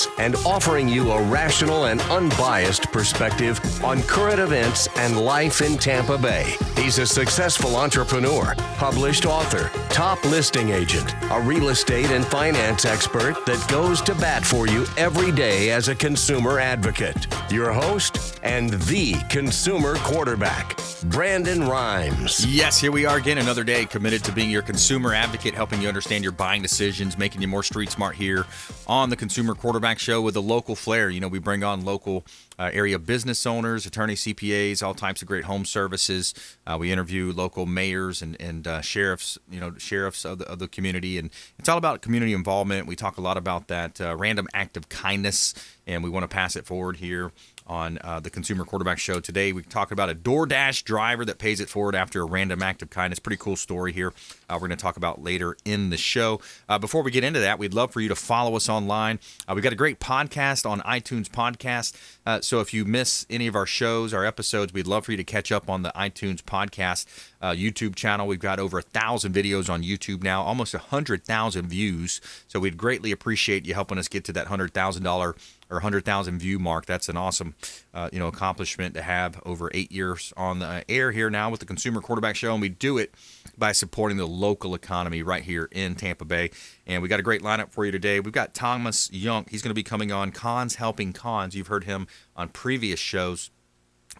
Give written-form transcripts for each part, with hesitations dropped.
analysis and offering you a rational and unbiased perspective on current events and life in Tampa Bay. He's a successful entrepreneur, published author, top listing agent, a real estate and finance expert that goes to bat for you every day as a consumer advocate. Your host and the consumer quarterback, Brandon Rhymes. Yes, here we are again, another day committed to being your consumer advocate, helping you understand your buying decisions, making you more street smart here on the Consumer Quarterback Show with a local flair. You know, we bring on local area business owners, attorneys, CPAs, all types of great home services. We interview local mayors and sheriffs, sheriffs of the community, and it's all about community involvement. We talk a lot about that random act of kindness, and we want to pass it forward here on the Consumer Quarterback Show. Today, we talk about a DoorDash driver that pays it forward after a random act of kindness. Pretty cool story here. We're going to talk about later in the show. Before we get into that, we'd love for you to follow us online. We've got a great podcast on iTunes Podcast. So if you miss any of our shows, our episodes, we'd love for you to catch up on the iTunes Podcast YouTube channel. We've got over 1,000 videos on YouTube now, almost 100,000 views. So we'd greatly appreciate you helping us get to that $100,000 or 100,000 view mark. That's an awesome, accomplishment to have over 8 years on the air here now with the Consumer Quarterback Show, and we do it by supporting the local economy right here in Tampa Bay. And we got a great lineup for you today. We've got Thomas Young. He's going to be coming on Cons Helping Cons. You've heard him on previous shows.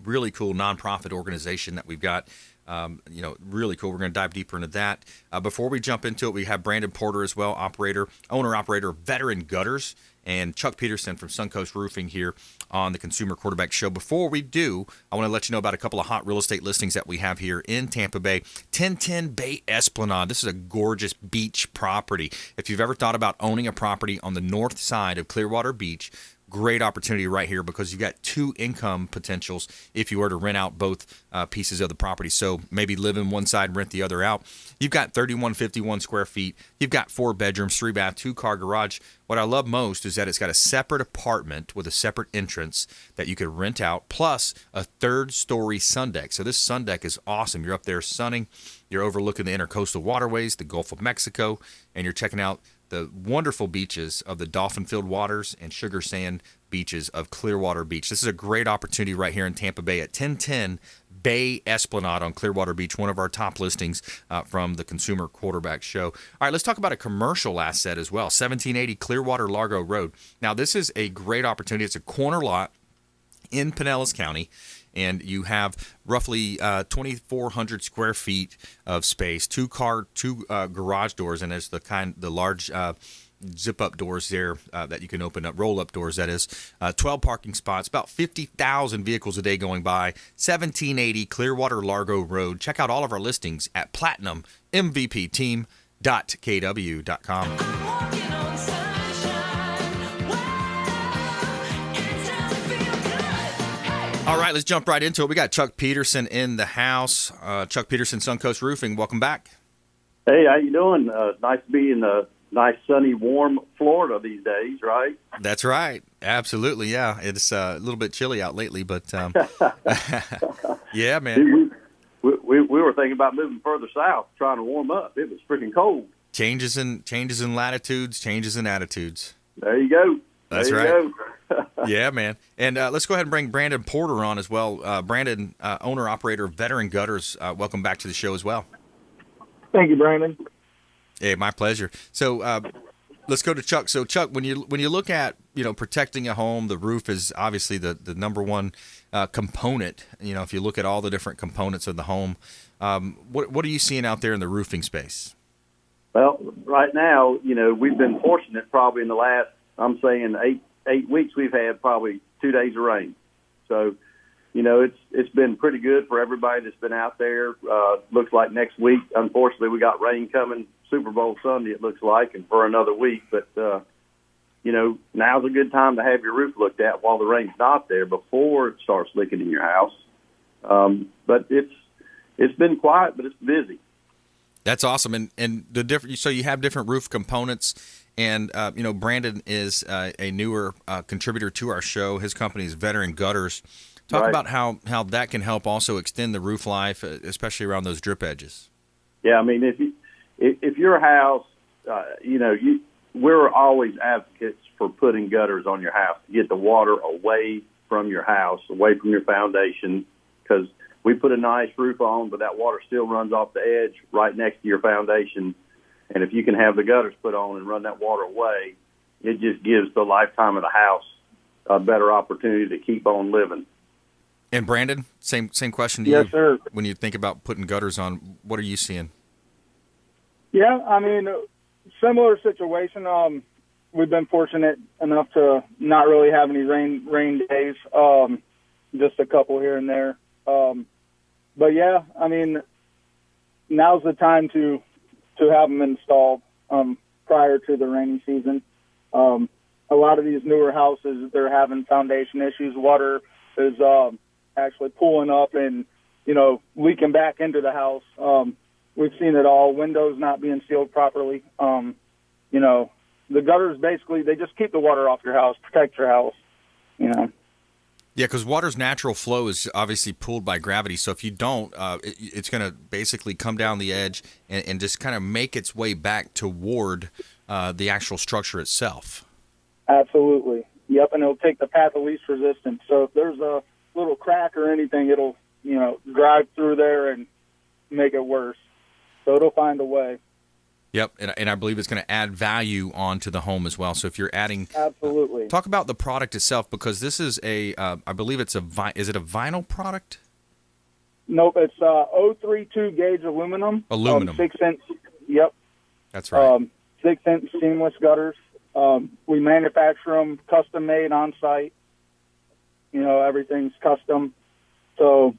Really cool nonprofit organization that we've got. Really cool. We're going to dive deeper into that. Before we jump into it, we have Brandon Porter as well, owner-operator of Veteran Gutters, and Chuck Peterson from Suncoast Roofing here on the Consumer Quarterback Show. Before we do, I want to let you know about a couple of hot real estate listings that we have here in Tampa Bay. 1010 Bay Esplanade. This is a gorgeous beach property. If you've ever thought about owning a property on the north side of Clearwater Beach, great opportunity right here because you've got two income potentials if you were to rent out both pieces of the property. So maybe live in one side, rent the other out. You've got 3,151 square feet. You've got 4 bedrooms, 3 bath, 2-car garage. What I love most is that it's got a separate apartment with a separate entrance that you could rent out, plus a 3rd-story sun deck. So this sun deck is awesome. You're up there sunning. You're overlooking the intercoastal waterways, the Gulf of Mexico, and you're checking out the wonderful beaches of the dolphin-filled waters and sugar sand beaches of Clearwater Beach. This is a great opportunity right here in Tampa Bay at 1010 Bay Esplanade on Clearwater Beach, one of our top listings from the Consumer Quarterback Show. All right, let's talk about a commercial asset as well, 1780 Clearwater Largo Road. Now, this is a great opportunity. It's a corner lot in Pinellas County, and you have roughly 2,400 square feet of space, two garage doors, and there's the large zip-up doors there that you can open up, roll-up doors, that is. 12 parking spots, about 50,000 vehicles a day going by, 1780 Clearwater Largo Road. Check out all of our listings at platinummvpteam.kw.com. All right, let's jump right into it. We got Chuck Peterson in the house. Chuck Peterson, Suncoast Roofing. Welcome back. Hey, how you doing? Nice to be in nice, sunny, warm Florida these days, right? That's right. Absolutely, yeah. It's a little bit chilly out lately, but yeah, man. We were thinking about moving further south, trying to warm up. It was freaking cold. Changes in latitudes, changes in attitudes. There you go. That's right. Yeah, man. And let's go ahead and bring Brandon Porter on as well. Brandon, owner-operator of Veteran Gutters. Welcome back to the show as well. Thank you, Brandon. Hey, my pleasure. So let's go to Chuck. So, Chuck, when you look at protecting a home, the roof is obviously the number one component. If you look at all the different components of the home, what are you seeing out there in the roofing space? Well, right now, we've been fortunate probably in the last, I'm saying 8 weeks, we've had probably 2 days of rain. So, it's been pretty good for everybody that's been out there. Looks like next week, unfortunately, we got rain coming Super Bowl Sunday, it looks like, and for another week. But, now's a good time to have your roof looked at while the rain's not there before it starts leaking in your house. But it's been quiet, but it's busy. That's awesome. And so you have different roof components. And, Brandon is a newer contributor to our show. His company is Veteran Gutters. Talk about how that can help also extend the roof life, especially around those drip edges. Yeah, I mean, if your house, we're always advocates for putting gutters on your house to get the water away from your house, away from your foundation, because we put a nice roof on, but that water still runs off the edge right next to your foundation. And if you can have the gutters put on and run that water away, it just gives the lifetime of the house a better opportunity to keep on living. And Brandon, same question to you. Yes, sir. When you think about putting gutters on, what are you seeing? Yeah, I mean, similar situation. We've been fortunate enough to not really have any rain days, just a couple here and there. But yeah, I mean, now's the time to have them installed prior to the rainy season. A lot of these newer houses, they're having foundation issues. Water is actually pooling up and, leaking back into the house. We've seen it all. Windows not being sealed properly. The gutters, basically, they just keep the water off your house, protect your house, Yeah, because water's natural flow is obviously pulled by gravity. So if you don't, it's going to basically come down the edge and just kind of make its way back toward the actual structure itself. Absolutely. Yep, and it'll take the path of least resistance. So if there's a little crack or anything, it'll, drive through there and make it worse. So it'll find a way. Yep, and I believe it's going to add value onto the home as well. So if you're adding, absolutely. Talk about the product itself, because this is I believe it's is it a vinyl product? Nope, it's 032 gauge aluminum. Aluminum. 6-inch. Yep. That's right. 6-inch seamless gutters. We manufacture them custom made on site. Everything's custom. So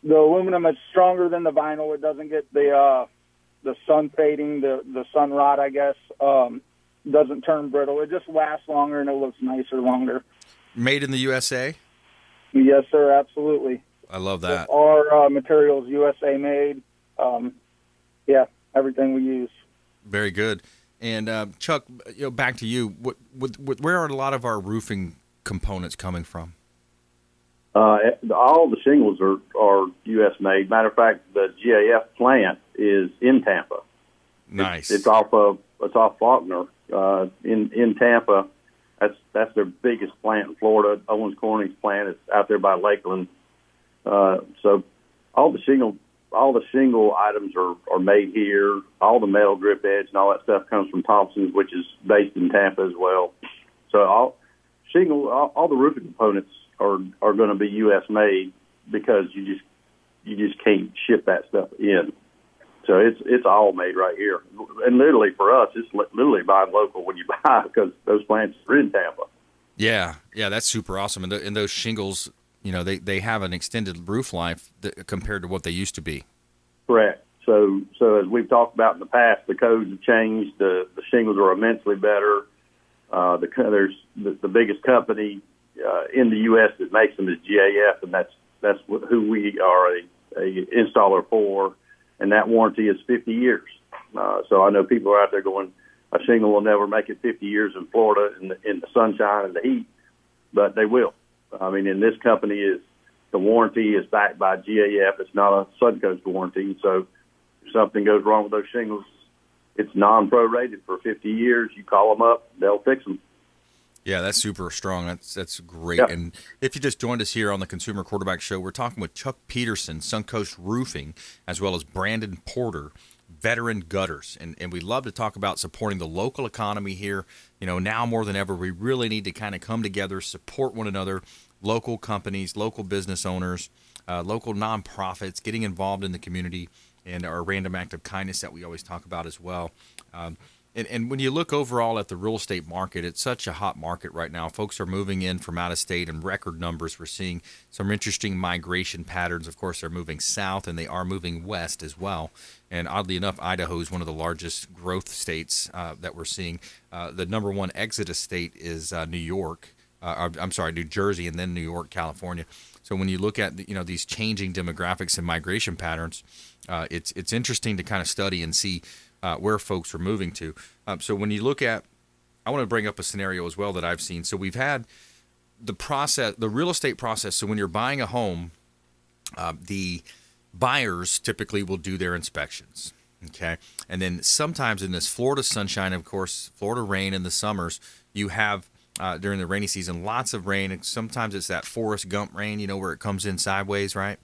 the aluminum is stronger than the vinyl. It doesn't get the sun fading, the sun rot, I guess. Doesn't turn brittle. It just lasts longer and it looks nicer longer. Made in the USA? Yes, sir, absolutely. I love that. Our materials USA made. Everything we use. Very good. And Chuck, back to you. Where are a lot of our roofing components coming from? All the shingles are U.S. made. Matter of fact, the GAF plant is in Tampa. Nice. It's off Faulkner in Tampa. That's their biggest plant in Florida. Owens Corning's plant is out there by Lakeland. So all the shingle items are made here. All the metal drip edge and all that stuff comes from Thompson's, which is based in Tampa as well. So all the roofing components are going to be U.S. made, because you just can't ship that stuff in. So it's all made right here. And literally for us, it's literally buying local when you buy, because those plants are in Tampa. Yeah, that's super awesome. And those shingles, they have an extended roof life compared to what they used to be. Correct. So as we've talked about in the past, the codes have changed. The shingles are immensely better. There's the biggest company in the U.S. that makes them is GAF, and that's who we are a installer for, and that warranty is 50 years. So I know people are out there going, a shingle will never make it 50 years in Florida in the sunshine and the heat, but they will. I mean, and this company the warranty is backed by GAF. It's not a Suncoast warranty. So if something goes wrong with those shingles, it's non-prorated for 50 years. You call them up, they'll fix them. Yeah, that's super strong. That's great. Yep. And if you just joined us here on the Consumer Quarterback Show, we're talking with Chuck Peterson, Suncoast Roofing, as well as Brandon Porter, Veteran Gutters. And we love to talk about supporting the local economy here. Now more than ever, we really need to kind of come together, support one another, local companies, local business owners, local nonprofits, getting involved in the community, and our random act of kindness that we always talk about as well. And when you look overall at the real estate market, it's such a hot market right now. Folks are moving in from out of state in record numbers. We're seeing some interesting migration patterns. Of course, they're moving south, and they are moving west as well. And oddly enough, Idaho is one of the largest growth states that we're seeing. The number one exodus state is New York. New Jersey, and then New York, California. So when you look at these changing demographics and migration patterns, it's interesting to kind of study and see where folks are moving to. So when you look at, I want to bring up a scenario as well that I've seen. So we've had the real estate process. So when you're buying a home, the buyers typically will do their inspections. Okay. And then sometimes in this Florida sunshine, of course, Florida rain in the summers, you have during the rainy season lots of rain, and sometimes it's that Forrest Gump rain, where it comes in sideways, right?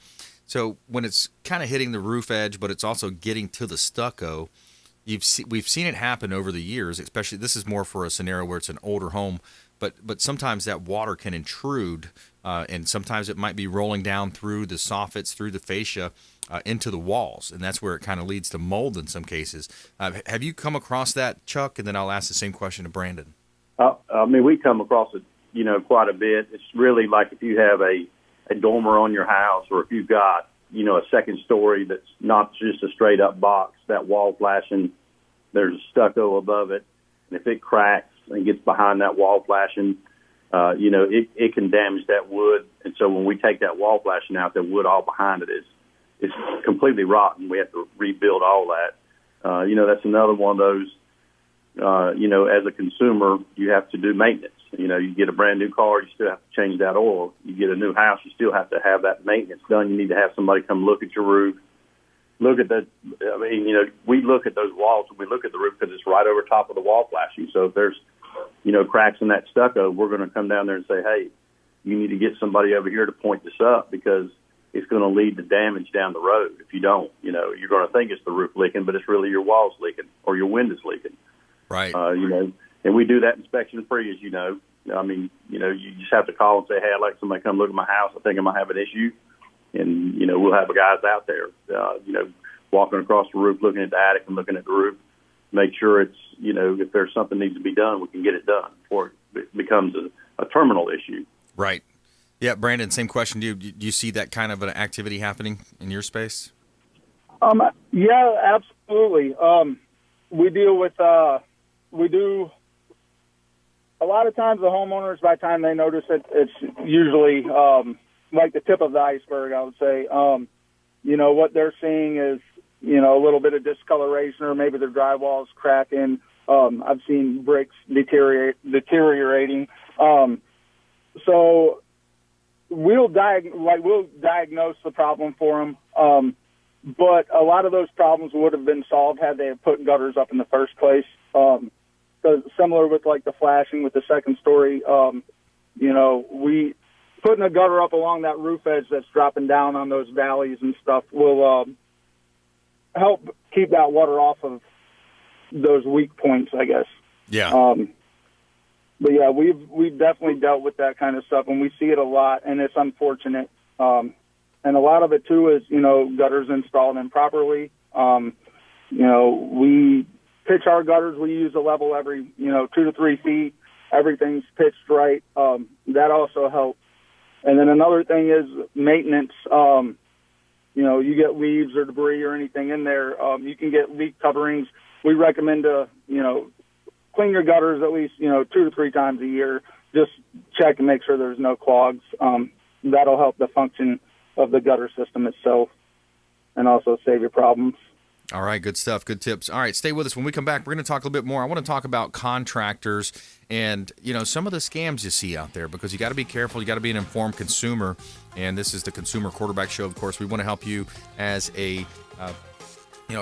So when it's kind of hitting the roof edge, but it's also getting to the stucco, we've seen it happen over the years. Especially, this is more for a scenario where it's an older home, but sometimes that water can intrude, and sometimes it might be rolling down through the soffits, through the fascia, into the walls, and that's where it kind of leads to mold in some cases. Have you come across that, Chuck? And then I'll ask the same question to Brandon. We come across it, quite a bit. It's really like if you have a dormer on your house, or if you've got, a second story that's not just a straight up box, that wall flashing, there's stucco above it. And if it cracks and gets behind that wall flashing, it can damage that wood. And so when we take that wall flashing out, the wood all behind it is completely rotten. We have to rebuild all that. That's another one of those, as a consumer, you have to do maintenance. You get a brand new car, you still have to change that oil. You get a new house, you still have to have that maintenance done. You need to have somebody come look at your roof. Look at that. We look at those walls and we look at the roof because it's right over top of the wall flashing. So if there's, cracks in that stucco, we're going to come down there and say, hey, you need to get somebody over here to point this up because it's going to lead to damage down the road. If you don't, you're going to think it's the roof leaking, but it's really your walls leaking or your windows leaking. Right. And we do that inspection free, as you know. You just have to call and say, hey, I'd like somebody to come look at my house. I think I might have an issue. And, we'll have guys out there, walking across the roof, looking at the attic and looking at the roof, make sure it's, if there's something needs to be done, we can get it done before it becomes a terminal issue. Right. Yeah, Brandon, same question to you. Do you see that kind of an activity happening in your space? Yeah, absolutely. We deal with, a lot of times the homeowners, by the time they notice it, it's usually like the tip of the iceberg, I would say. What they're seeing is, a little bit of discoloration or maybe their drywall's cracking. I've seen bricks deteriorating. So we'll diagnose the problem for them. But a lot of those problems would have been solved had they put gutters up in the first place. Because similar with like the flashing with the second story, we putting a gutter up along that roof edge that's dropping down on those valleys and stuff will help keep that water off of those weak points, I guess. Yeah. But yeah, we've definitely dealt with that kind of stuff, and we see it a lot, and it's unfortunate. And a lot of it too is gutters installed improperly. We pitch our gutters. We use a level every 2 to 3 feet. Everything's pitched right. That also helps. And then another thing is maintenance. You get leaves or debris or anything in there. You can get leak coverings. We recommend to clean your gutters at least 2 to 3 times a year. Just check and make sure there's no clogs. That'll help the function of the gutter system itself and also save you problems. All right, good stuff, good tips. All right, stay with us. When we come back, we're going to talk a little bit more. I want to talk about contractors and, some of the scams you see out there, because you got to be careful. You got to be an informed consumer, and this is the Consumer Quarterback Show. Of course, we want to help you as a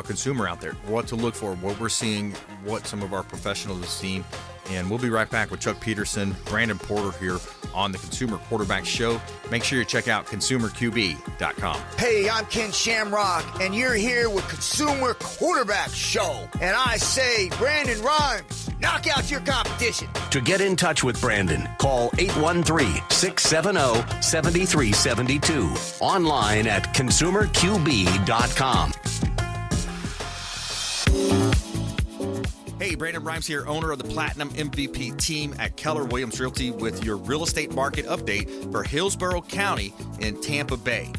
consumer out there, what to look for, what we're seeing, what some of our professionals have seen. And we'll be right back with Chuck Peterson, Brandon Porter here on the Consumer Quarterback Show. Make sure you check out consumerqb.com. Hey, I'm Ken Shamrock, and you're here with Consumer Quarterback Show. And I say, Brandon Rhymes, knock out your competition. To get in touch with Brandon, call 813-670-7372. Online at consumerqb.com. Hey, Brandon Rhymes here, owner of the Platinum MVP team at Keller Williams Realty with your real estate market update for Hillsborough County in Tampa Bay.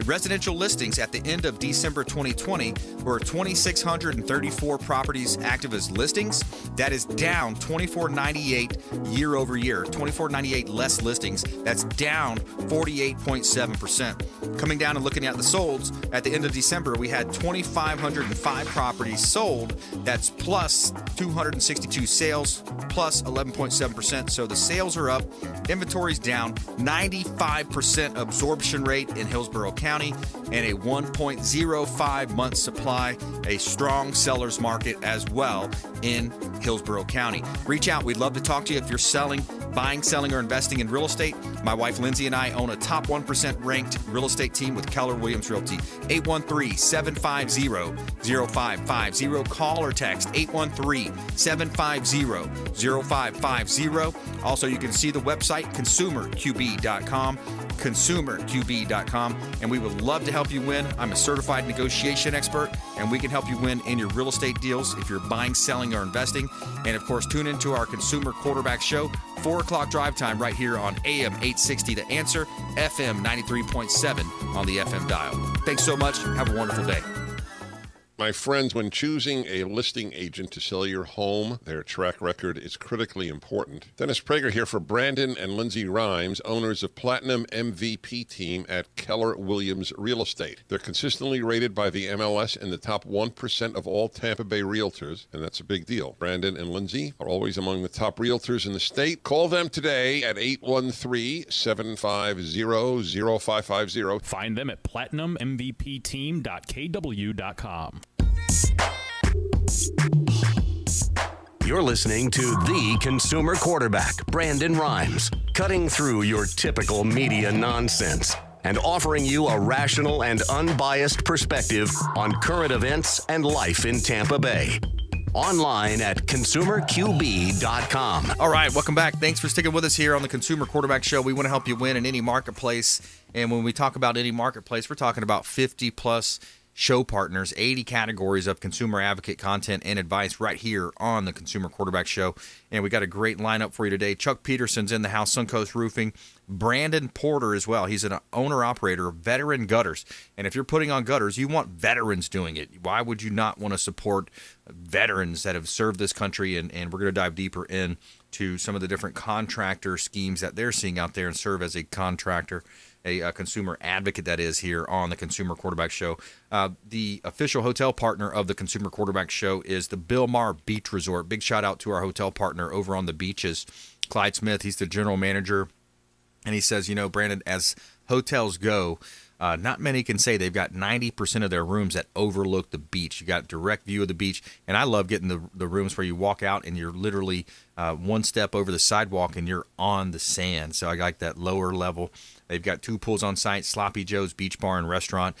Residential listings at the end of December 2020 were 2,634 properties active as listings. That is down 2,498 year over year, 2,498 less listings. That's down 48.7%. Coming down and looking at the solds, at the end of December, we had 2,505 properties sold. That's plus 262 sales, plus 11.7%. So the sales are up, inventory's down, 95% absorption absorption rate in Hillsborough County, and a 1.05 month supply, a strong seller's market as well in Hillsborough County. Reach out. We'd love to talk to you if you're buying, selling, or investing in real estate. My wife Lindsay and I own a top 1% ranked real estate team with Keller Williams Realty. 813-750-0550. Call or text 813-750-0550. Also, you can see the website consumerqb.com. consumerqb.com, and we would love to help you win. I'm a certified negotiation expert, and we can help you win in your real estate deals if you're buying, selling, or investing. And of course, tune into our Consumer Quarterback Show, 4 o'clock drive time right here on AM 860 The Answer, FM 93.7 on the FM dial. Thanks so much. Have a wonderful day. My friends, when choosing a listing agent to sell your home, their track record is critically important. Dennis Prager here for Brandon and Lindsay Rhymes, owners of Platinum MVP Team at Keller Williams Real Estate. They're consistently rated by the MLS in the top 1% of all Tampa Bay realtors, and that's a big deal. Brandon and Lindsay are always among the top realtors in the state. Call them today at 813-750-0550. Find them at platinummvpteam.kw.com. You're listening to the Consumer Quarterback, Brandon Rhymes, cutting through your typical media nonsense and offering you a rational and unbiased perspective on current events and life in Tampa Bay. Online at consumerqb.com. All right, welcome back. Thanks for sticking with us here on the Consumer Quarterback Show. We want to help you win in any marketplace. And when we talk about any marketplace, we're talking about 50-plus show partners, 80 categories of consumer advocate content and advice right here on the Consumer Quarterback Show. And we got a great lineup for you today. Chuck Peterson's in the house, Suncoast Roofing. Brandon Porter as well. He's an owner-operator of Veteran Gutters. And if you're putting on gutters, you want veterans doing it. Why would you not want to support veterans that have served this country? And we're going to dive deeper into some of the different contractor schemes that they're seeing out there and serve as a contractor, a consumer advocate that is here on the Consumer Quarterback Show. The official hotel partner of the Consumer Quarterback Show is the Bill Maher Beach Resort. Big shout out to our hotel partner over on the beaches, Clyde Smith. He's the general manager. And he says, you know, Brandon, as hotels go, not many can say they've got 90% of their rooms that overlook the beach. You got direct view of the beach. And I love getting the rooms where you walk out and you're literally one step over the sidewalk and you're on the sand. So I like that lower level. They've got 2 pools on site, Sloppy Joe's Beach Bar and Restaurant.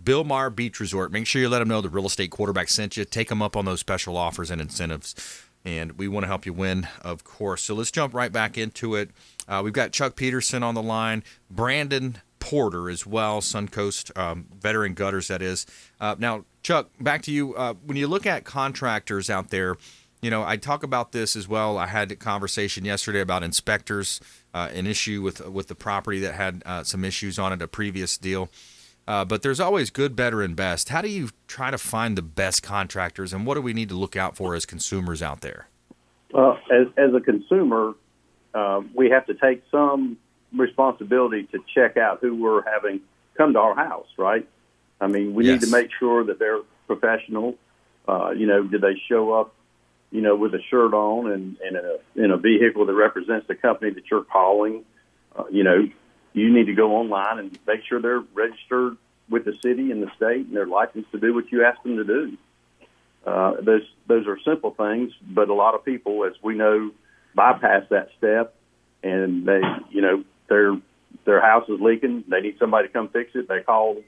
Bill Maher Beach Resort. Make sure you let them know the Real Estate Quarterback sent you. Take them up on those special offers and incentives. And we want to help you win, of course. So let's jump right back into it. We've got Chuck Peterson on the line, Brandon Porter as well, Suncoast Veteran Gutters, that is. Now, Chuck, back to you. When you look at contractors out there, you know, I talk about this as well. I had a conversation yesterday about inspectors, an issue with the property that had some issues on it, a previous deal. But there's always good, better, and best. How do you try to find the best contractors, and what do we need to look out for as consumers out there? Well, as a consumer, we have to take some responsibility to check out who we're having come to our house, right? I mean, we need to make sure that they're professional. You know, did they show up, you know, with a shirt on and in a vehicle that represents the company that you're calling? You know, you need to go online and make sure they're registered with the city and the state and they're licensed to do what you ask them to do. Those are simple things, but a lot of people, as we know, bypass that step, and they, you know, their house is leaking. They need somebody to come fix it. They call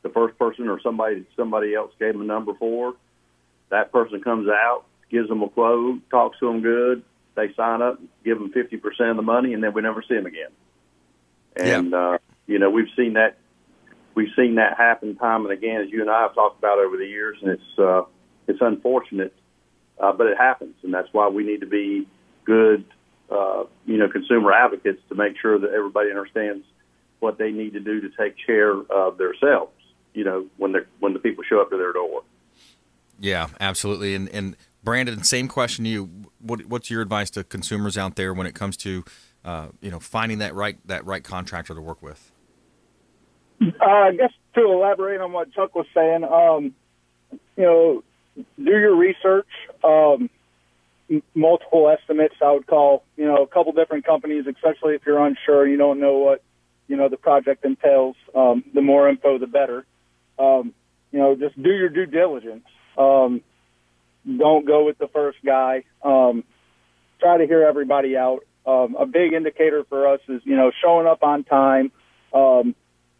the first person or somebody else gave them a number for. That person comes out, gives them a quote, talks to them good. They sign up, give them 50% of the money, and then we never see them again. And you know, we've seen that happen time and again, as you and I have talked about over the years, and it's unfortunate, but it happens, and that's why we need to be good, you know, consumer advocates to make sure that everybody understands what they need to do to take care of themselves, you know, when the people show up to their door. Yeah, absolutely. And Brandon, same question to you. What's your advice to consumers out there when it comes to you know, finding that right contractor to work with? I guess to elaborate on what Chuck was saying, you know, do your research. Multiple estimates, I would call, you know, a couple different companies, especially if you're unsure, you don't know the project entails. The more info, the better. Just do your due diligence. Don't go with the first guy. Try to hear everybody out. A big indicator for us is, showing up on time,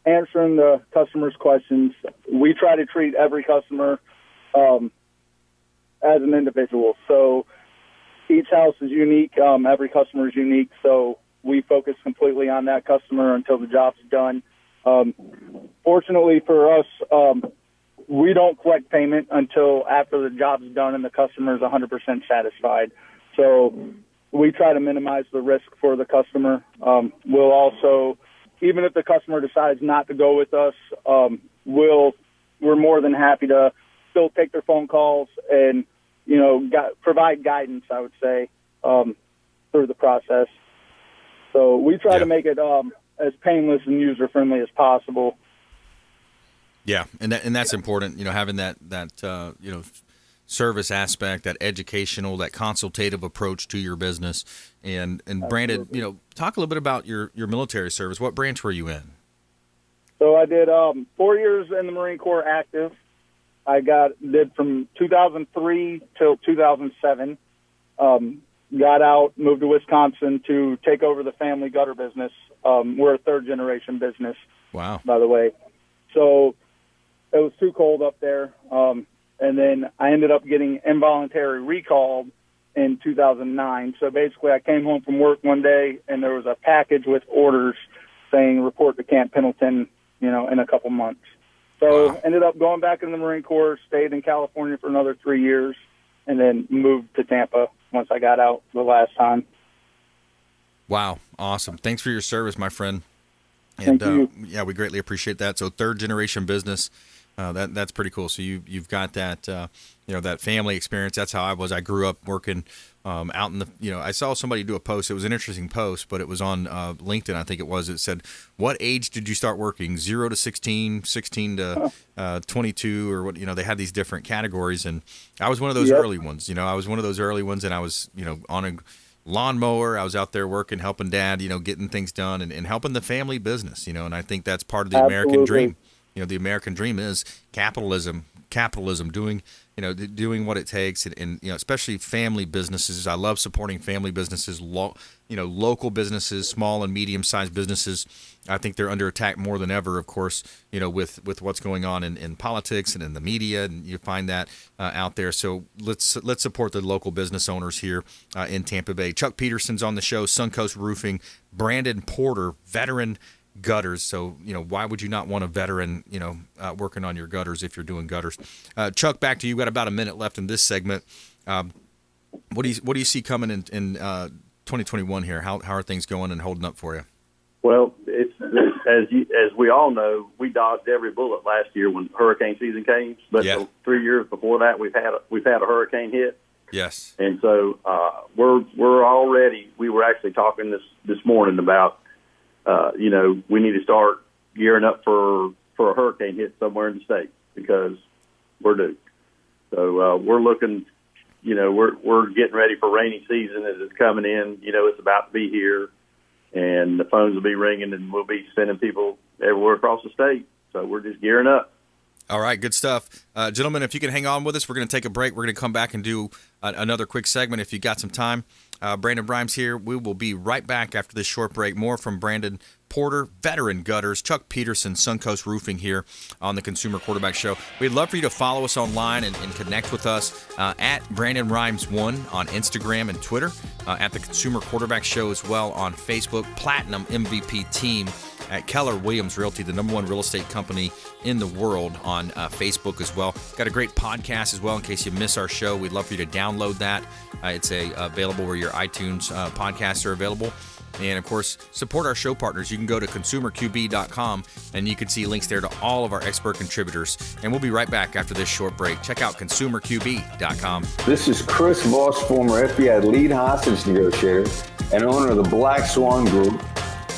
answering the customer's questions. We try to treat every customer as an individual. So each house is unique. Every customer is unique. So we focus completely on that customer until the job's done. Fortunately for us, we don't collect payment until after the job's done and the customer is 100% satisfied. So we try to minimize the risk for the customer. We'll also, even if the customer decides not to go with us, we're more than happy to still take their phone calls and, provide guidance, I would say, through the process. So we try to make it as painless and user-friendly as possible. Yeah, and that's important, having that service aspect, that educational, that consultative approach to your business. And Brandon, talk a little bit about your military service. What branch were you in? So I did 4 years in the Marine Corps active. I did from 2003 till 2007. Got out, moved to Wisconsin to take over the family gutter business. We're a third-generation business. Wow. By the way. So it was too cold up there. And then I ended up getting involuntary recalled in 2009. So basically I came home from work one day and there was a package with orders saying report to Camp Pendleton, in a couple months. So ended up going back in the Marine Corps, stayed in California for another 3 years, and then moved to Tampa once I got out the last time. Wow. Awesome. Thanks for your service, my friend. And, Thank you. Yeah, we greatly appreciate that. So third generation business. That's pretty cool. So you've got that that family experience. That's how I was. I grew up working out in the I saw somebody do a post. It was an interesting post, but it was on LinkedIn. I think it was. It said, "What age did you start working? 0 to 16, 16 to 22, or what?" They had these different categories, and I was one of those early ones. I was one of those early ones, and I was on a lawnmower. I was out there working, helping Dad, getting things done, and helping the family business. And I think that's part of the American dream. The American dream is capitalism, doing what it takes, and especially family businesses. I love supporting family businesses, local businesses, small and medium-sized businesses. I think they're under attack more than ever, of course, with what's going on in politics and in the media, and you find that out there. So let's support the local business owners here in Tampa Bay. Chuck Peterson's on the show, Suncoast Roofing. Brandon Porter, veteran gutters. So, why would you not want a veteran, working on your gutters if you're doing gutters? Chuck, back to you. We've got about a minute left in this segment. What do you see coming in 2021 here? How are things going and holding up for you? Well, it's as we all know, we dodged every bullet last year when hurricane season came. But the 3 years before that, we've had a hurricane hit. Yes. And so we're already. We were actually talking this morning about. We need to start gearing up for a hurricane hit somewhere in the state because we're due. So we're looking, we're getting ready for rainy season as it's coming in. It's about to be here, and the phones will be ringing, and we'll be sending people everywhere across the state. So we're just gearing up. All right, good stuff. Gentlemen, if you can hang on with us, we're going to take a break. We're going to come back and do another quick segment if you got some time. Brandon Rhymes here. We will be right back after this short break. More from Brandon Porter, veteran gutters, Chuck Peterson, Suncoast Roofing here on the Consumer Quarterback Show. We'd love for you to follow us online and connect with us at Brandon Rhymes 1 on Instagram and Twitter, at the Consumer Quarterback Show as well on Facebook, Platinum MVP Team at Keller Williams Realty, the #1 real estate company in the world, on Facebook as well. Got a great podcast as well in case you miss our show. We'd love for you to download that. It's available where your iTunes podcasts are available. And, of course, support our show partners. You can go to consumerqb.com, and you can see links there to all of our expert contributors. And we'll be right back after this short break. Check out consumerqb.com. This is Chris Voss, former FBI lead hostage negotiator and owner of the Black Swan Group.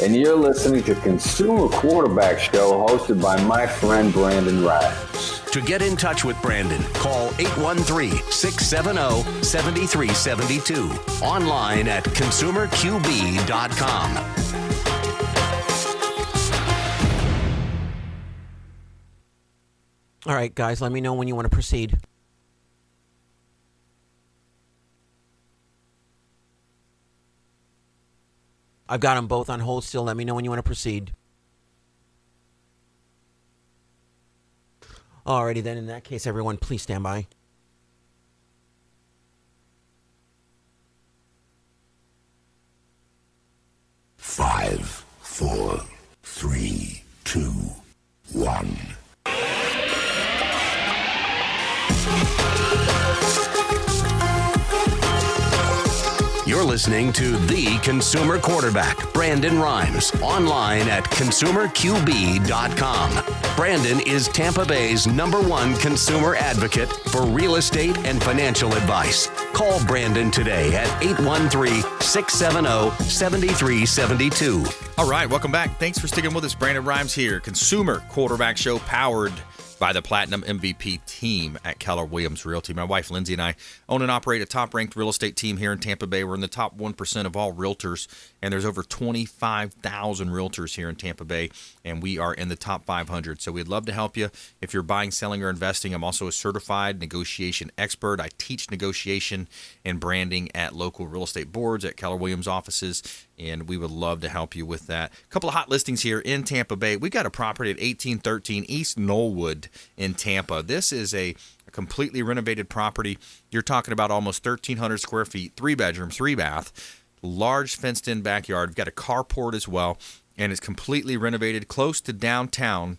And you're listening to Consumer Quarterback Show, hosted by my friend Brandon Rhymes. To get in touch with Brandon, call 813-670-7372. Online at consumerqb.com. All right, guys, let me know when you want to proceed. I've got them both on hold still. Let me know when you want to proceed. Alrighty then, in that case, everyone, please stand by. Five, 4, 3, 2, 1. You're listening to The Consumer Quarterback, Brandon Rhymes, online at consumerqb.com. Brandon is Tampa Bay's #1 consumer advocate for real estate and financial advice. Call Brandon today at 813-670-7372. All right, welcome back. Thanks for sticking with us. Brandon Rhymes here, Consumer Quarterback Show, powered by the Platinum MVP team at Keller Williams Realty. My wife, Lindsay, and I own and operate a top-ranked real estate team here in Tampa Bay. We're in the top 1% of all realtors, and there's over 25,000 realtors here in Tampa Bay, and we are in the top 500. So we'd love to help you if you're buying, selling, or investing. I'm also a certified negotiation expert. I teach negotiation and branding at local real estate boards, at Keller Williams offices, and we would love to help you with that. A couple of hot listings here in Tampa Bay. We got a property at 1813 East Knollwood in Tampa. This is a completely renovated property. You're talking about almost 1,300 square feet, 3 bedrooms, 3 bath, large fenced-in backyard. We've got a carport as well, and it's completely renovated, close to downtown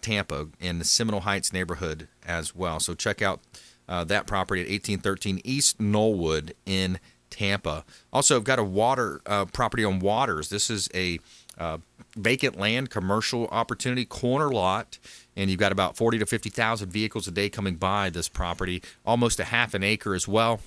Tampa in the Seminole Heights neighborhood as well. So check out that property at 1813 East Knollwood in Tampa. Also, I've got a water property on Waters. This is a vacant land commercial opportunity, corner lot, and you've got about 40 to 50,000 vehicles a day coming by this property, almost a half an acre as well.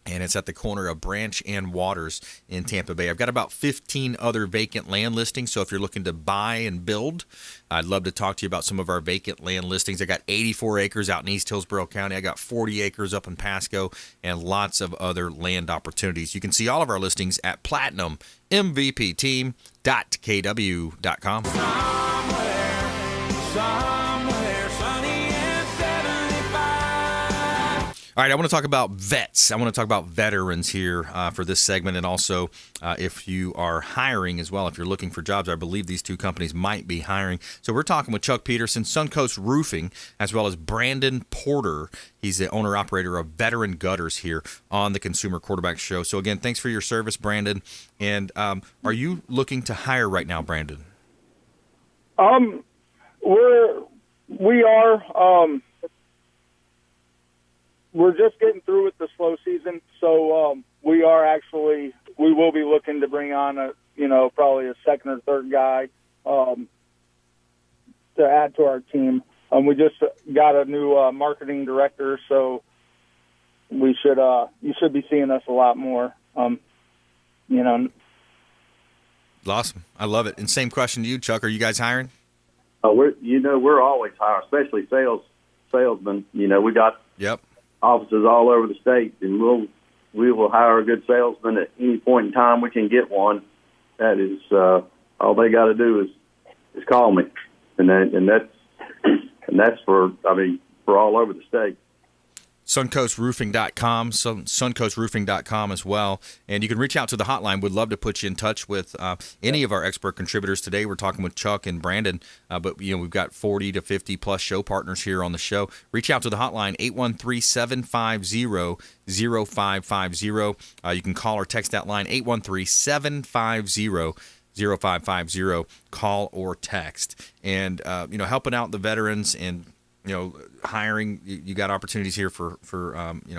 And it's at the corner of Branch and Waters in Tampa Bay. I've got about 15 other vacant land listings, so if you're looking to buy and build, I'd love to talk to you about some of our vacant land listings. I got 84 acres out in East Hillsborough County. I got 40 acres up in Pasco, and lots of other land opportunities. You can see all of our listings at platinummvpteam.kw.com. Somewhere sunny and 75. All right, I want to talk about vets. I want to talk about veterans here for this segment, and also if you are hiring as well, if you're looking for jobs. I believe these two companies might be hiring. So we're talking with Chuck Peterson, Suncoast Roofing, as well as Brandon Porter. He's the owner-operator of Veteran Gutters here on the Consumer Quarterback Show. So again, thanks for your service, Brandon. And are you looking to hire right now, Brandon? We are. We're just getting through with the slow season, so we will be looking to bring on probably a second or third guy to add to our team. We just got a new marketing director, so you should be seeing us a lot more. Awesome. I love it. And same question to you, Chuck. Are you guys hiring? We're always hiring, especially salesmen. We got offices all over the state, and we will hire a good salesman at any point in time we can get one. That is all they got to do is call me, and that's for all over the state. Suncoastroofing.com, suncoastroofing.com as well. And you can reach out to the hotline. We'd love to put you in touch with any of our expert contributors. Today we're talking with Chuck and Brandon, but we've got 40 to 50-plus show partners here on the show. Reach out to the hotline, 813-750-0550. You can call or text that line, 813-750-0550. Call or text. And, helping out the veterans and hiring, you got opportunities here for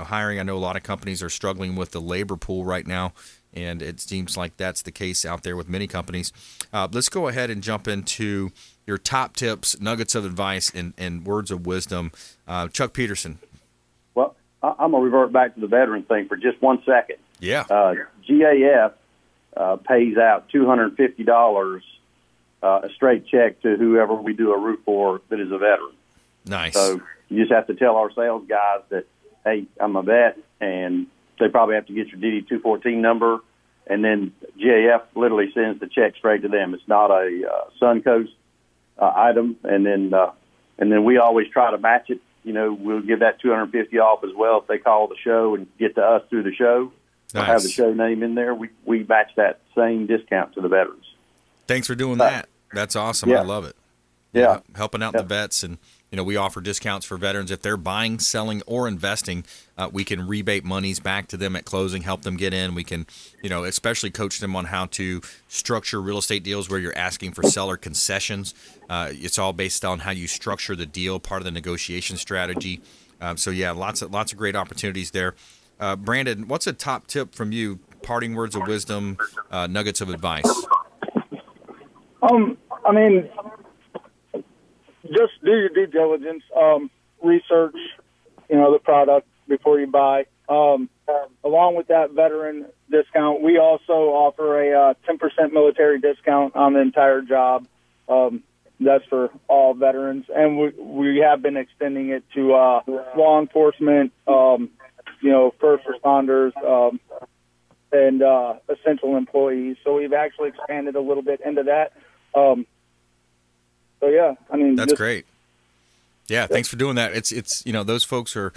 hiring. I know a lot of companies are struggling with the labor pool right now, and it seems like that's the case out there with many companies. Let's go ahead and jump into your top tips, nuggets of advice, and words of wisdom. Chuck Peterson. Well, I'm going to revert back to the veteran thing for just 1 second. Yeah. GAF pays out $250 a straight check to whoever we do a roof for that is a veteran. Nice. So you just have to tell our sales guys that, hey, I'm a vet, and they probably have to get your DD-214 number, and then GAF literally sends the check straight to them. It's not a Suncoast item, and then and then we always try to match it. We'll give that $250 off as well if they call the show and get to us through the show. Nice. Have the show name in there. We match that same discount to the veterans. Thanks for doing that. That's awesome. Yeah. I love it. Yeah. Helping out the vets, and we offer discounts for veterans if they're buying, selling, or investing. We can rebate monies back to them at closing, help them get in. We can, especially coach them on how to structure real estate deals where you're asking for seller concessions. It's all based on how you structure the deal, part of the negotiation strategy. So yeah, lots of great opportunities there. Brandon, what's a top tip from you? Parting words of wisdom, nuggets of advice. I mean, just do your due diligence, research, the product before you buy. Along with that veteran discount, we also offer a 10% military discount on the entire job. That's for all veterans, and we have been extending it to law enforcement, first responders, and essential employees. So we've actually expanded a little bit into that. So yeah, I mean, that's great. Yeah, thanks for doing that. It's those folks are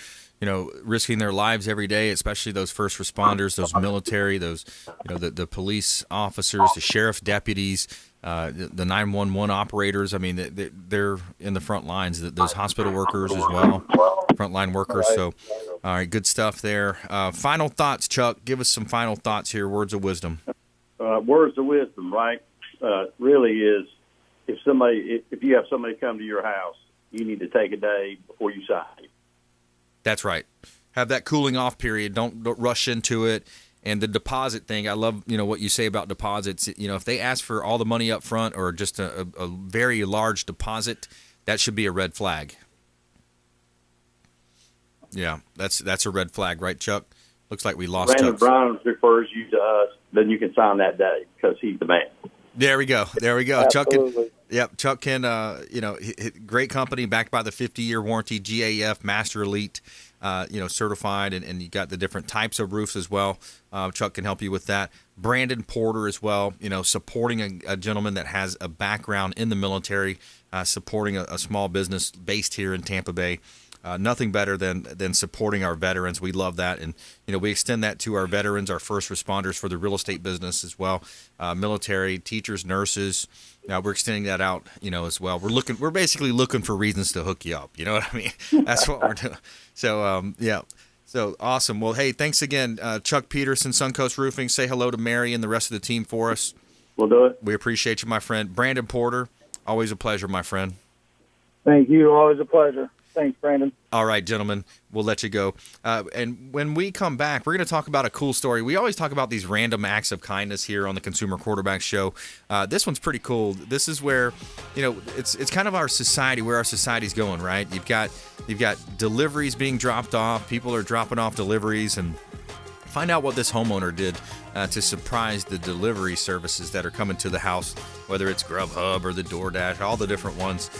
risking their lives every day, especially those first responders, those military, those the police officers, the sheriff deputies, the 911 operators. I mean, they're in the front lines. Those hospital workers as well, frontline workers. So, all right, good stuff there. Final thoughts, Chuck. Give us some final thoughts here. Words of wisdom. Words of wisdom, right? Really is if you have somebody come to your house, you need to take a day before you sign. That's right. Have that cooling off period. Don't rush into it. And the deposit thing, I love what you say about deposits. If they ask for all the money up front or just a very large deposit, that should be a red flag. Yeah, that's a red flag, right, Chuck? Looks like we lost Brandon Chuck. Brown refers you to us, then you can sign that day because he's the man. There we go. Absolutely. Chuck can, great company backed by the 50-year warranty, GAF, Master Elite, certified, and you got the different types of roofs as well. Chuck can help you with that. Brandon Porter as well, supporting a gentleman that has a background in the military, supporting a small business based here in Tampa Bay. Nothing better than supporting our veterans. We love that, and we extend that to our veterans, our first responders for the real estate business as well, military, teachers, nurses. We're extending that out, as well. We're basically looking for reasons to hook you up. You know what I mean? That's what we're doing. So so awesome. Well, hey, thanks again, Chuck Peterson, Suncoast Roofing. Say hello to Mary and the rest of the team for us. We'll do it. We appreciate you, my friend. Brandon Porter, always a pleasure, my friend. Thank you. Always a pleasure. Thanks, Brandon. All right, gentlemen, we'll let you go. And when we come back, we're going to talk about a cool story. We always talk about these random acts of kindness here on the Consumer Quarterback Show. This one's pretty cool. This is where, it's kind of our society, where our society's going, right? You've got deliveries being dropped off. People are dropping off deliveries, and find out what this homeowner did to surprise the delivery services that are coming to the house, whether it's Grubhub or the DoorDash, all the different ones.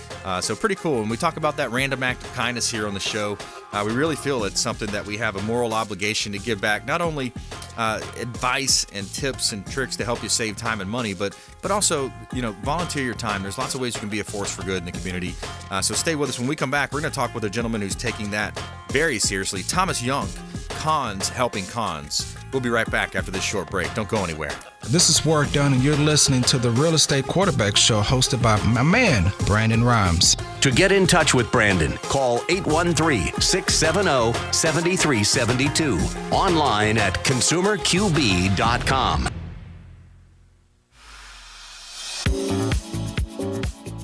So pretty cool. When we talk about that random act of kindness here on the show, we really feel it's something that we have a moral obligation to give back, not only advice and tips and tricks to help you save time and money, but also, volunteer your time. There's lots of ways you can be a force for good in the community. So stay with us. When we come back, we're going to talk with a gentleman who's taking that very seriously, Thomas Young, Cons Helping Cons. We'll be right back after this short break. Don't go anywhere. This is Work Done, and you're listening to the Real Estate Quarterback Show hosted by my man, Brandon Rhymes. To get in touch with Brandon, call 813-670-7372. Online at consumerqb.com.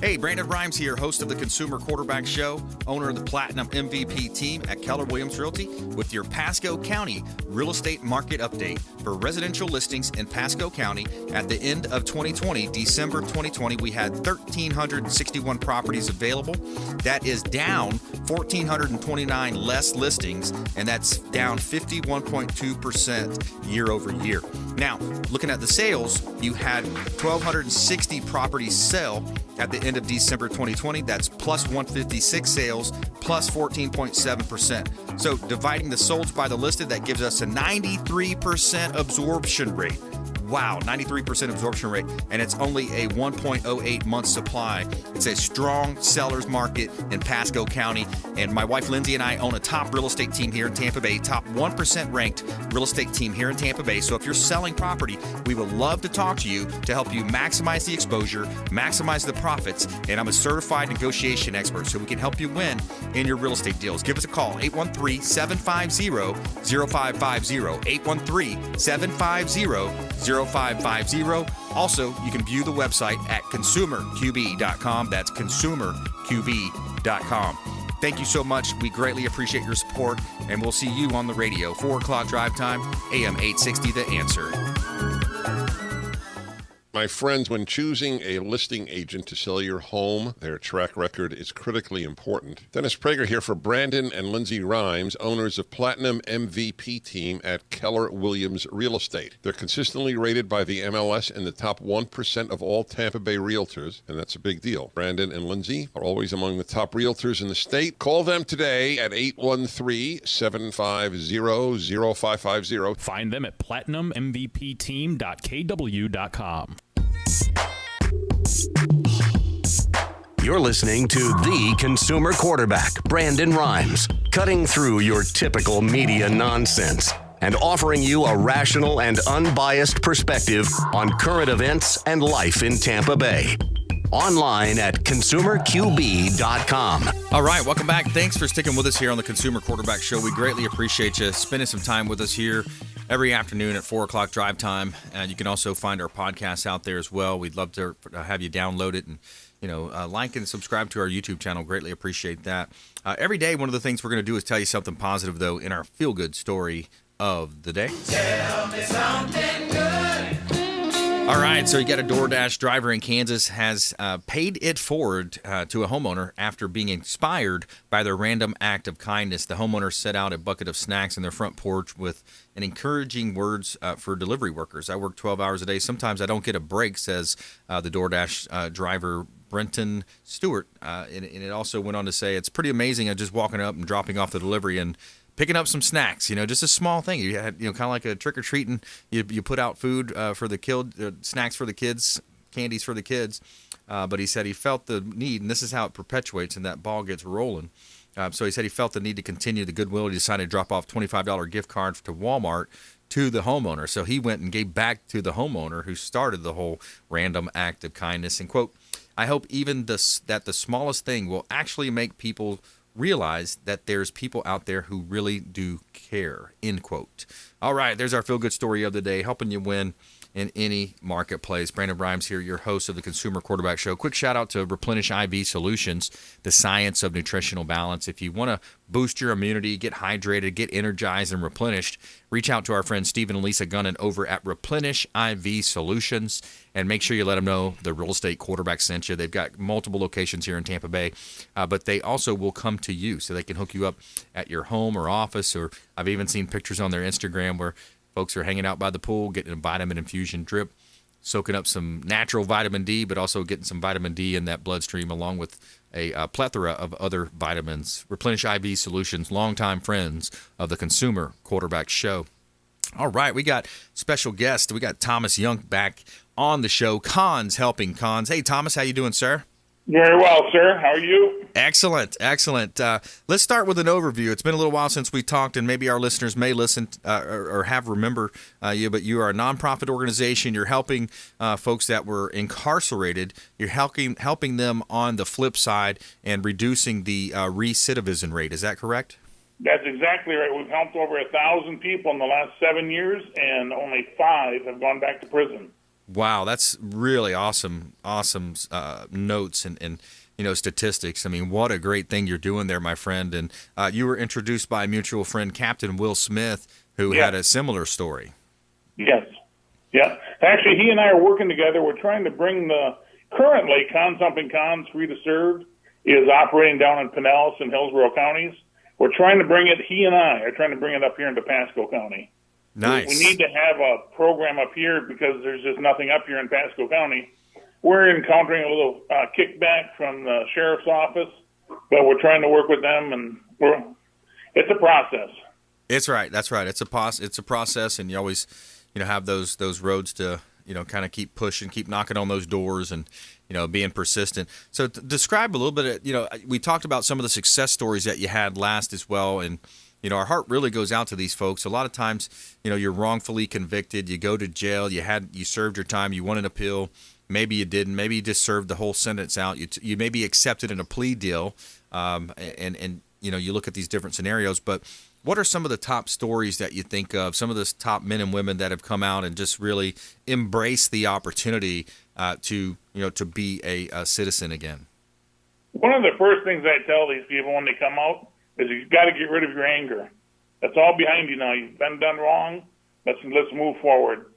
Hey, Brandon Rhymes here, host of the Consumer Quarterback Show, owner of the Platinum MVP team at Keller Williams Realty, with your Pasco County real estate market update for residential listings in Pasco County. At the end of 2020, December 2020, we had 1,361 properties available. That is down 1,429 less listings, and that's down 51.2% year over year. Now, looking at the sales, you had 1,260 properties sell at the end of December 2020. That's plus 156 sales, plus 14.7%. So dividing the solds by the listed, that gives us a 93% absorption rate. Wow, 93% absorption rate, and it's only a 1.08 month supply. It's a strong seller's market in Pasco County, and my wife Lindsay and I own a top real estate team here in Tampa Bay, top 1% ranked real estate team here in Tampa Bay. So if you're selling property, we would love to talk to you to help you maximize the exposure, maximize the profits, and I'm a certified negotiation expert, so we can help you win in your real estate deals. Give us a call, 813-750-0550, 813-750-0550. Also, you can view the website at consumerqb.com. That's consumerqb.com. Thank you so much. We greatly appreciate your support, and we'll see you on the radio. 4 o'clock drive time, AM 860, The Answer. My friends, when choosing a listing agent to sell your home, their track record is critically important. Dennis Prager here for Brandon and Lindsay Rhymes, owners of Platinum MVP Team at Keller Williams Real Estate. They're consistently rated by the MLS in the top 1% of all Tampa Bay realtors, and that's a big deal. Brandon and Lindsay are always among the top realtors in the state. Call them today at 813-750-0550. Find them at platinummvpteam.kw.com. You're listening to the consumer quarterback, Brandon Rhymes, cutting through your typical media nonsense and offering you a rational and unbiased perspective on current events and life in Tampa Bay. Online at consumerqb.com. All right, welcome back. Thanks for sticking with us here on the Consumer Quarterback Show. We greatly appreciate you spending some time with us here every afternoon at 4 o'clock drive time. And you can also find our podcasts out there as well. We'd love to have you download it and like and subscribe to our YouTube channel. Greatly appreciate that. Every day, one of the things we're going to do is tell you something positive, though, in our feel-good story of the day. Tell me something good. All right, so you got a DoorDash driver in Kansas has paid it forward to a homeowner after being inspired by their random act of kindness. The homeowner set out a bucket of snacks in their front porch with an encouraging words for delivery workers. I work 12 hours a day. Sometimes I don't get a break, says the DoorDash driver, Brenton Stewart. And it also went on to say, it's pretty amazing. I'm just walking up and dropping off the delivery and picking up some snacks, just a small thing. You had, kind of like a trick or treating. You put out food for the snacks for the kids, candies for the kids. But he said he felt the need, and this is how it perpetuates, and that ball gets rolling. So he said he felt the need to continue the goodwill. He decided to drop off $25 gift card to Walmart to the homeowner. So he went and gave back to the homeowner who started the whole random act of kindness. And quote, "I hope even that the smallest thing will actually make people realize that there's people out there who really do care," end quote. All right, there's our feel-good story of the day, helping you win in any marketplace. Brandon Rhymes here, your host of the Consumer Quarterback Show. Quick shout out to Replenish IV Solutions, the science of nutritional balance. If you want to boost your immunity, get hydrated, get energized, and replenished, reach out to our friends Stephen and Lisa Gunnan over at Replenish IV Solutions, and make sure you let them know the real estate quarterback sent you. They've got multiple locations here in Tampa Bay, but they also will come to you, so they can hook you up at your home or office, or I've even seen pictures on their Instagram where folks are hanging out by the pool, getting a vitamin infusion drip, soaking up some natural vitamin D, but also getting some vitamin D in that bloodstream, along with a plethora of other vitamins. Replenish IV Solutions, longtime friends of the Consumer Quarterback Show. All right, we got special guest. We got Thomas Young back on the show. Cons helping Cons. Hey, Thomas, how you doing, sir? Very well, sir. How are you? Excellent, excellent. Let's start with an overview. It's been a little while since we talked, and maybe our listeners may listen or have remember you, but you are a nonprofit organization. You're helping folks that were incarcerated. You're helping them on the flip side and reducing the recidivism rate. Is that correct? That's exactly right. We've helped over 1,000 people in the last 7 years, and only 5 have gone back to prison. Wow, that's really awesome notes and statistics. I mean, what a great thing you're doing there, my friend. And you were introduced by a mutual friend, Captain Will Smith, who had a similar story. Yes. Yeah. Actually, he and I are working together. We're trying to bring currently, Cons Humping Cons Free to Serve is operating down in Pinellas and Hillsborough counties. We're trying to bring it, he and I are trying to bring it up here into Pasco County. Nice. We need to have a program up here because there's just nothing up here in Pasco County. We're encountering a little kickback from the sheriff's office, but we're trying to work with them, and it's a process. It's right. That's right. It's a process, and you always have those roads to, kind of keep pushing, keep knocking on those doors and, being persistent. So describe a little bit of, we talked about some of the success stories that you had last as well. And, our heart really goes out to these folks. A lot of times, you're wrongfully convicted. You go to jail. You served your time. You won an appeal. Maybe you didn't. Maybe you just served the whole sentence out. You may be accepted in a plea deal. And you look at these different scenarios. But what are some of the top stories that you think of, some of the top men and women that have come out and just really embrace the opportunity to be a citizen again? One of the first things I tell these people when they come out is you've got to get rid of your anger. That's all behind you now. You've been done wrong. Let's move forward.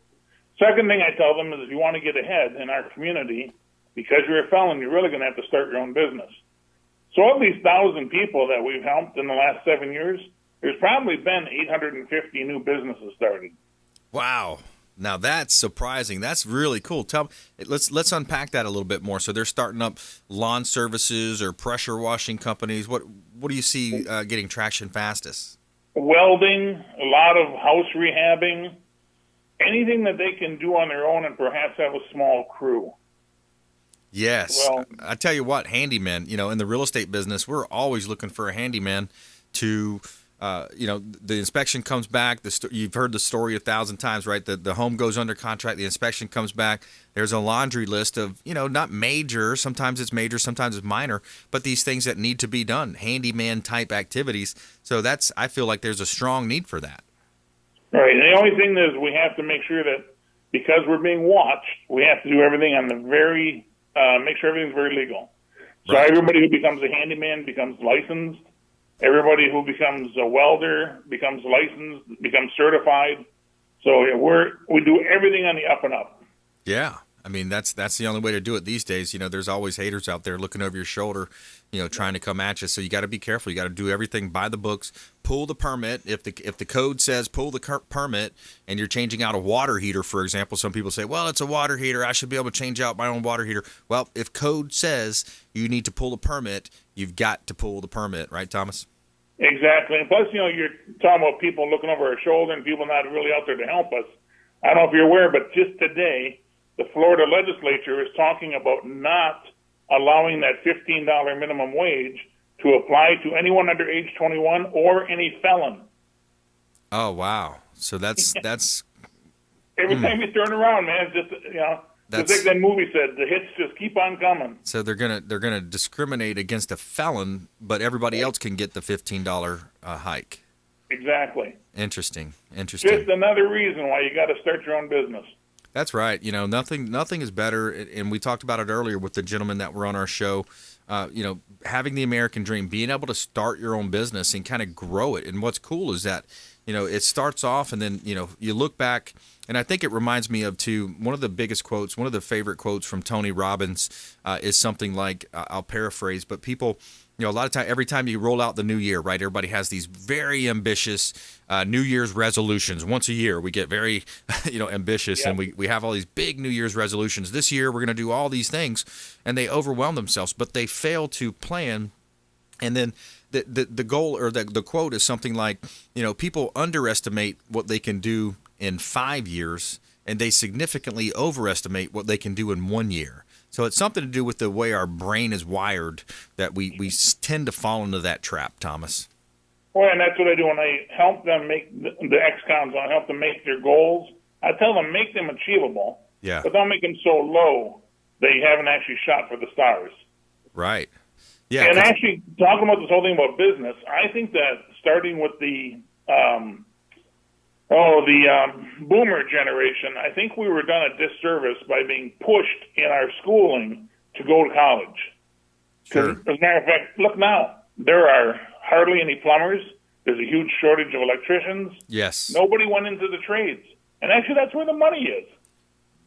Second thing I tell them is if you want to get ahead in our community, because you're a felon, you're really going to have to start your own business. So of these 1,000 people that we've helped in the last 7 years, there's probably been 850 new businesses started. Wow. Now that's surprising. That's really cool. Let's unpack that a little bit more. So they're starting up lawn services or pressure washing companies. What do you see getting traction fastest? Welding, a lot of house rehabbing, anything that they can do on their own and perhaps have a small crew. Yes. Well, I tell you what, handyman, in the real estate business, we're always looking for a handyman to the inspection comes back. You've heard the story 1,000 times, right? The home goes under contract. The inspection comes back. There's a laundry list of, not major. Sometimes it's major, sometimes it's minor, but these things that need to be done, handyman type activities. So I feel like there's a strong need for that. Right. And the only thing is we have to make sure that because we're being watched, we have to do everything on make sure everything's very legal. So right. Everybody who becomes a handyman becomes licensed. Everybody who becomes a welder becomes licensed, becomes certified. So we do everything on the up and up. Yeah. I mean, that's the only way to do it these days. There's always haters out there looking over your shoulder, trying to come at you. So you got to be careful. You got to do everything by the books. Pull the permit. If the code says pull the permit and you're changing out a water heater, for example, some people say, well, it's a water heater. I should be able to change out my own water heater. Well, if code says you need to pull the permit, you've got to pull the permit. Right, Thomas? Exactly. And plus, you're talking about people looking over our shoulder and people not really out there to help us. I don't know if you're aware, but just today, the Florida legislature is talking about not allowing that $15 minimum wage to apply to anyone under age 21 or any felon. Oh, wow. So that's every time you turn around, man, it's just, just like that movie said, the hits just keep on coming. So they're gonna discriminate against a felon, but everybody else can get the $15 hike. Exactly. Interesting. Just another reason why you got to start your own business. That's right. Nothing is better, and we talked about it earlier with the gentleman that were on our show. Having the American dream, being able to start your own business and kind of grow it. And what's cool is that, it starts off and then, you look back, and I think it reminds me of, one of the biggest quotes, one of the favorite quotes from Tony Robbins is something like, I'll paraphrase, but people, a lot of time, every time you roll out the new year, right, everybody has these very ambitious New Year's resolutions. Once a year, we get very, ambitious, yep. And we have all these big New Year's resolutions. This year, we're going to do all these things, and they overwhelm themselves, but they fail to plan. And then the goal or the quote is something like, people underestimate what they can do in 5 years, and they significantly overestimate what they can do in 1 year. So it's something to do with the way our brain is wired that we tend to fall into that trap, Thomas. Well, and that's what I do when I help them make the ex-cons. I help them make their goals. I tell them make them achievable, but don't make them so low they haven't actually shot for the stars. Right. Yeah. And actually, talking about this whole thing about business, I think that starting with the boomer generation, I think we were done a disservice by being pushed in our schooling to go to college. Sure. As a matter of fact, look now, there are hardly any plumbers. There's a huge shortage of electricians. Yes. Nobody went into the trades. And actually, that's where the money is.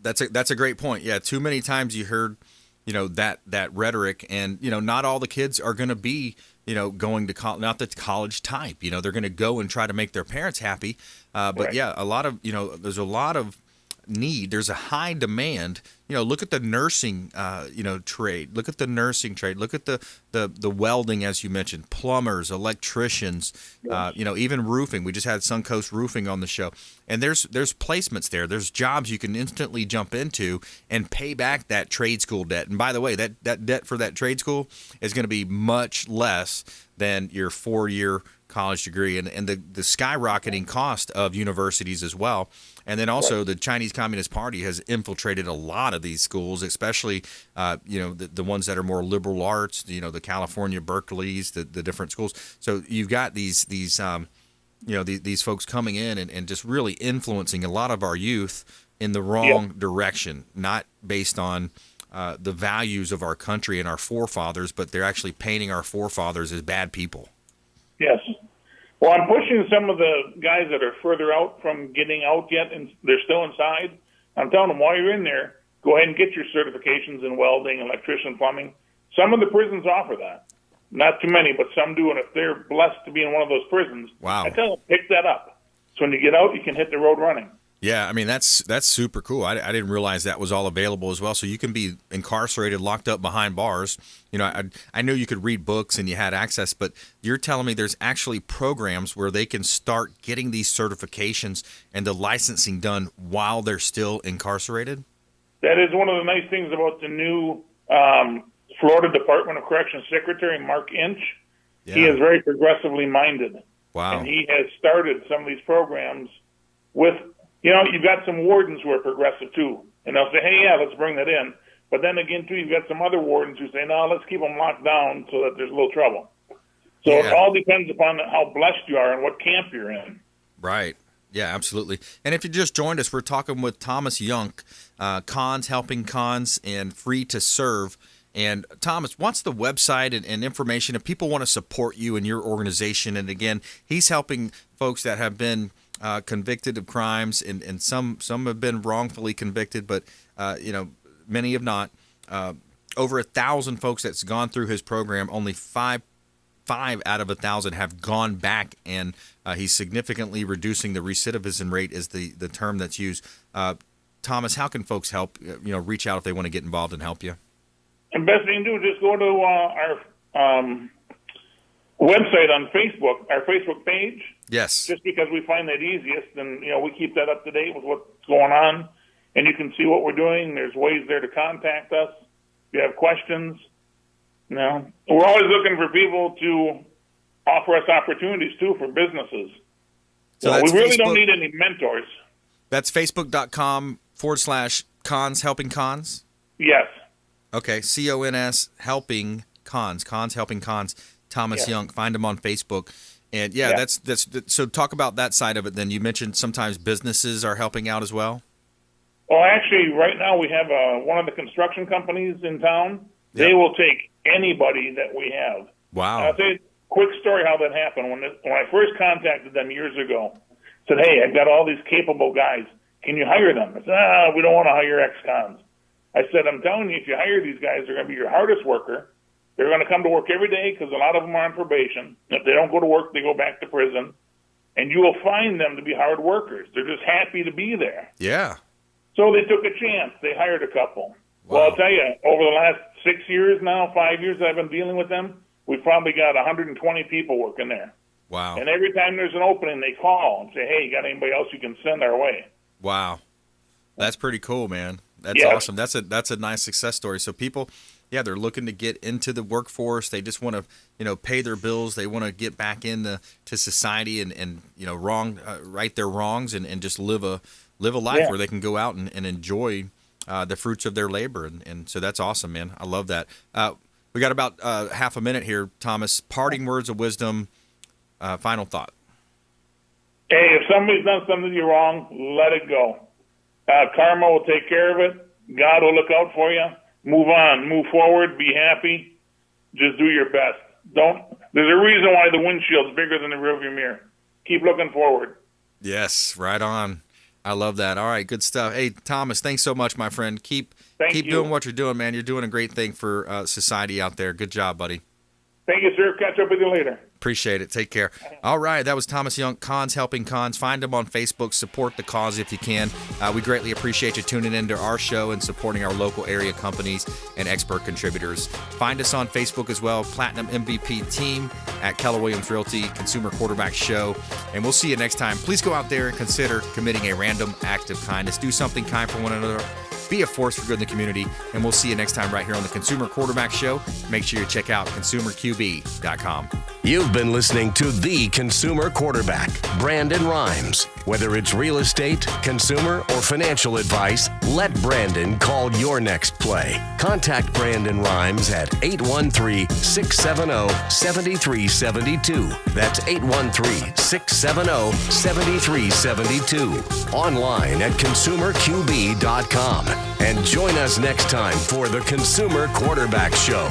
That's a great point. Yeah, too many times you heard, that rhetoric, and, not all the kids are going to be, going to college, not the college type. They're going to go and try to make their parents happy. But right. Yeah, a lot of, there's a lot of need. There's a high demand. Look at the nursing, trade. Look at the nursing trade. Look at the welding, as you mentioned, plumbers, electricians, even roofing. We just had Suncoast Roofing on the show. And there's placements there. There's jobs you can instantly jump into and pay back that trade school debt. And by the way, that debt for that trade school is going to be much less than your 4-year college degree, and the skyrocketing cost of universities as well. And then also the Chinese Communist Party has infiltrated a lot of these schools, especially the ones that are more liberal arts, the California Berkeleys, the different schools. So you've got these folks coming in and just really influencing a lot of our youth in the wrong direction, not based on the values of our country and our forefathers, but they're actually painting our forefathers as bad people. Yes. Well, I'm pushing some of the guys that are further out from getting out yet, and they're still inside. I'm telling them, while you're in there, go ahead and get your certifications in welding, electrician, plumbing. Some of the prisons offer that. Not too many, but some do, and if they're blessed to be in one of those prisons, I tell them, pick that up. So when you get out, you can hit the road running. Yeah, I mean, that's super cool. I didn't realize that was all available as well. So you can be incarcerated, locked up behind bars. I know you could read books and you had access, but you're telling me there's actually programs where they can start getting these certifications and the licensing done while they're still incarcerated? That is one of the nice things about the new Florida Department of Corrections Secretary, Mark Inch. Yeah. He is very progressively minded. Wow. And he has started some of these programs with... you've got some wardens who are progressive, too. And they'll say, hey, yeah, let's bring that in. But then again, too, you've got some other wardens who say, no, let's keep them locked down so that there's a little trouble. So it all depends upon how blessed you are and what camp you're in. Right. Yeah, absolutely. And if you just joined us, we're talking with Thomas Yunk, Cons Helping Cons and Free to Serve. And Thomas, what's the website and information if people want to support you and your organization? And again, he's helping folks that have been convicted of crimes, and some have been wrongfully convicted, but many have not. Over 1,000 folks that's gone through his program, only five out of 1,000 have gone back, and he's significantly reducing the recidivism rate is the term that's used. Thomas, how can folks help? Reach out if they want to get involved and help you. The best thing to do is just go to our website on Facebook, our Facebook page. Yes. Just because we find that easiest, and we keep that up to date with what's going on, and you can see what we're doing. There's ways there to contact us if you have questions. We're always looking for people to offer us opportunities too for businesses. So we really don't need any mentors. That's facebook.com/cons helping cons. Yes. Okay, CONS helping cons helping cons. Thomas Young, find him on Facebook. And that's so talk about that side of it then. You mentioned sometimes businesses are helping out as well. Well, actually, right now we have one of the construction companies in town. They will take anybody that we have. Wow. I'll tell you a quick story how that happened. When I first contacted them years ago, said, hey, I've got all these capable guys. Can you hire them? I said, we don't want to hire ex-cons. I said, I'm telling you, if you hire these guys, they're going to be your hardest worker. They're going to come to work every day because a lot of them are on probation. If they don't go to work, they go back to prison. And you will find them to be hard workers. They're just happy to be there. Yeah. So they took a chance. They hired a couple. Wow. Well, I'll tell you, over the last 6 years now, 5 years I've been dealing with them, we've probably got 120 people working there. Wow. And every time there's an opening, they call and say, hey, you got anybody else you can send our way? Wow. That's pretty cool, man. That's awesome. That's a nice success story. So people, they're looking to get into the workforce. They just want to, pay their bills. They want to get back into society and right their wrongs and just live a life where they can go out and enjoy the fruits of their labor. And so that's awesome, man. I love that. We got about half a minute here, Thomas. Parting words of wisdom, final thought. Hey, if somebody's done something to you wrong, let it go. Karma will take care of it. God will look out for you. Move on. Move forward. Be happy. Just do your best. There's a reason why the windshield's bigger than the rearview mirror. Keep looking forward. Yes, right on. I love that. All right, good stuff. Hey, Thomas, thanks so much, my friend. Keep doing what you're doing, man. You're doing a great thing for society out there. Good job, buddy. Thank you, sir. Catch up with you later. Appreciate it. Take care. All right, that was Thomas Young, Cons Helping Cons. Find him on Facebook. Support the cause if you can. We greatly appreciate you tuning into our show and supporting our local area companies and expert contributors. Find us on Facebook as well, Platinum MVP Team at Keller Williams Realty, Consumer Quarterback Show. And we'll see you next time. Please go out there and consider committing a random act of kindness. Do something kind for one another. Be a force for good in the community. And we'll see you next time right here on the Consumer Quarterback Show. Make sure you check out consumerqb.com. You've been listening to the Consumer Quarterback, Brandon Rhymes. Whether it's real estate, consumer, or financial advice, let Brandon call your next play. Contact Brandon Rhymes at 813-670-7372. That's 813-670-7372. Online at consumerqb.com. And join us next time for the Consumer Quarterback Show.